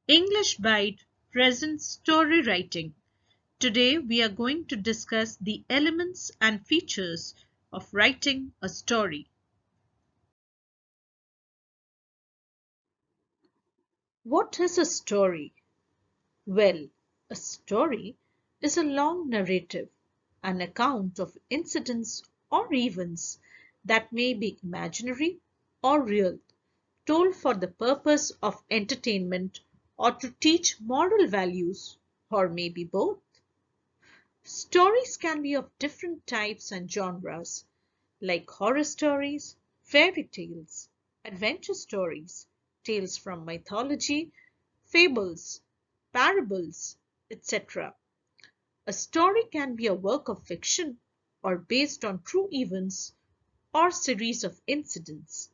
English Bite presents story writing. Today we are going to discuss the elements and features of writing a story. What is a story? Well, a story is a long narrative, an account of incidents or events that may be imaginary or real, told for the purpose of entertainment or to teach moral values, or maybe both. Stories can be of different types and genres, like horror stories, fairy tales, adventure stories, tales from mythology, fables, parables, etc. A story can be a work of fiction or based on true events or series of incidents.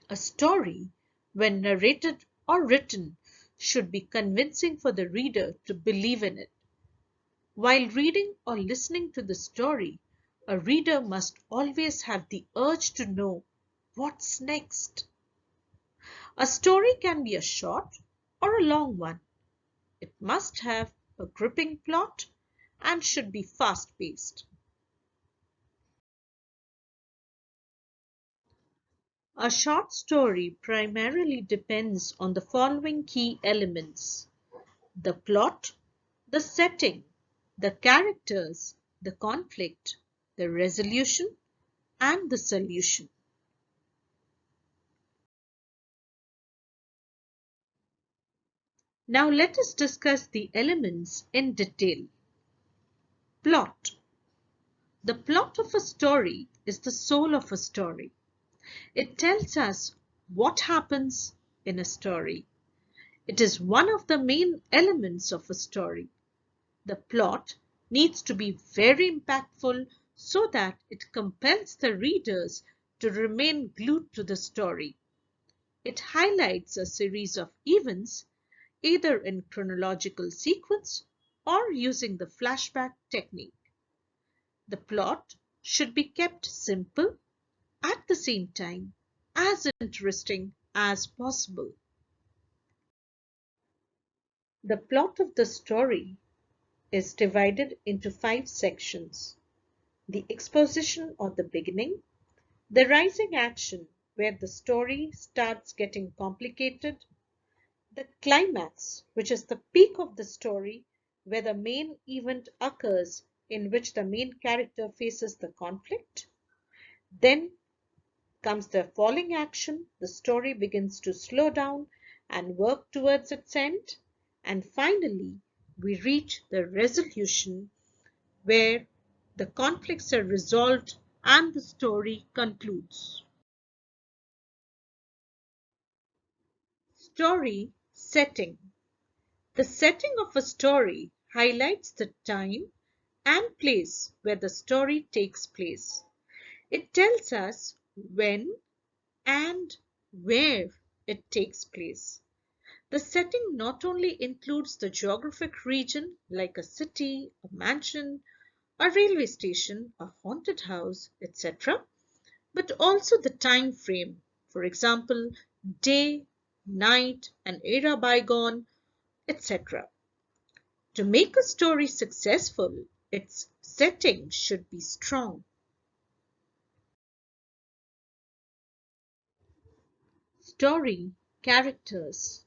A story, when narrated or written, should be convincing for the reader to believe in it. While reading or listening to the story, a reader must always have the urge to know what's next. A story can be a short or a long one. It must have a gripping plot and should be fast-paced. A short story primarily depends on the following key elements: the plot, the setting, the characters, the conflict, the resolution, and the solution. Now let us discuss the elements in detail. Plot. The plot of a story is the soul of a story. It tells us what happens in a story. It is one of the main elements of a story. The plot needs to be very impactful so that it compels the readers to remain glued to the story. It highlights a series of events, either in chronological sequence or using the flashback technique. The plot should be kept simple, at the same time as interesting as possible. The plot of the story is divided into 5 sections: the exposition or the beginning, the rising action where the story starts getting complicated, the climax, which is the peak of the story where the main event occurs in which the main character faces the conflict. Then comes the falling action, the story begins to slow down and work towards its end. And finally, we reach the resolution where the conflicts are resolved and the story concludes. Story setting. The setting of a story highlights the time and place where the story takes place. It tells us when and where it takes place. The setting not only includes the geographic region like a city, a mansion, a railway station, a haunted house, etc., but also the time frame, for example, day, night, an era bygone, etc. To make a story successful, its setting should be strong. Story characters.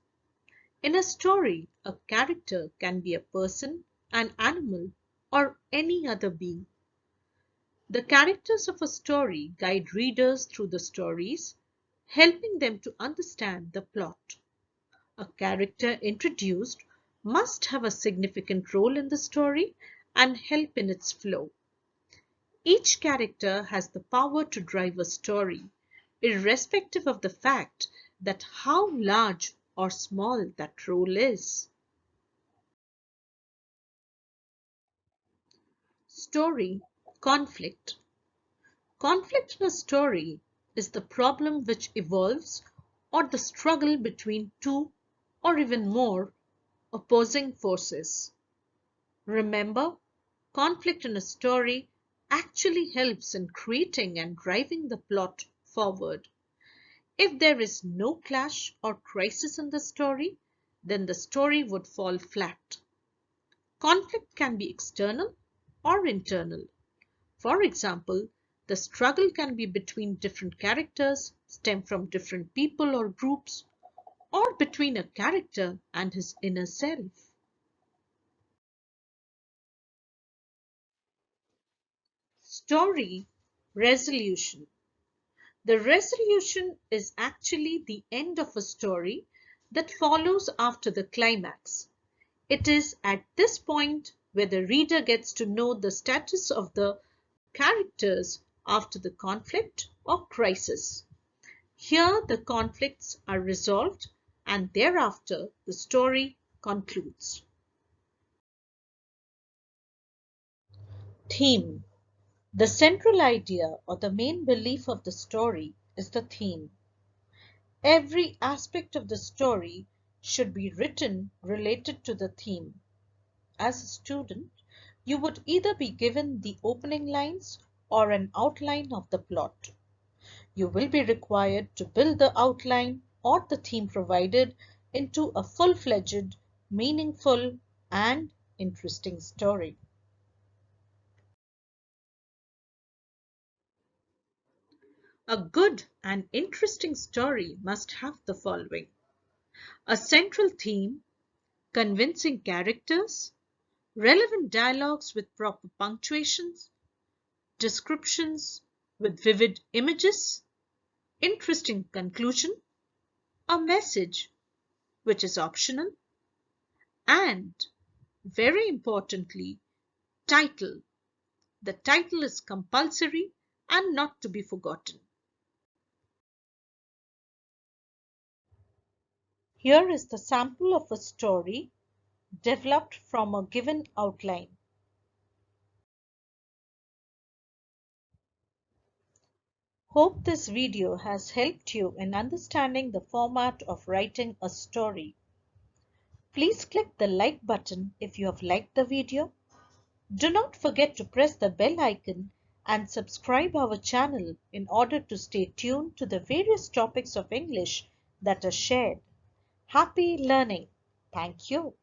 In a story, a character can be a person, an animal, or any other being. The characters of a story guide readers through the stories, helping them to understand the plot. A character introduced must have a significant role in the story and help in its flow. Each character has the power to drive a story, irrespective of the fact that how large or small that role is. Story conflict. Conflict in a story is the problem which evolves or the struggle between two or even more opposing forces. Remember, conflict in a story actually helps in creating and driving the plot forward. If there is no clash or crisis in the story, then the story would fall flat. Conflict can be external or internal. For example, the struggle can be between different characters, stem from different people or groups, or between a character and his inner self. Story resolution. The resolution is actually the end of a story that follows after the climax. It is at this point where the reader gets to know the status of the characters after the conflict or crisis. Here the conflicts are resolved and thereafter the story concludes. Theme. The central idea or the main belief of the story is the theme. Every aspect of the story should be written related to the theme. As a student, you would either be given the opening lines or an outline of the plot. You will be required to build the outline or the theme provided into a full-fledged, meaningful, and interesting story. A good and interesting story must have the following: a central theme, convincing characters, relevant dialogues with proper punctuations, descriptions with vivid images, interesting conclusion, a message which is optional, and very importantly, title. The title is compulsory and not to be forgotten. Here is the sample of a story developed from a given outline. Hope this video has helped you in understanding the format of writing a story. Please click the like button if you have liked the video. Do not forget to press the bell icon and subscribe our channel in order to stay tuned to the various topics of English that are shared. Happy learning! Thank you.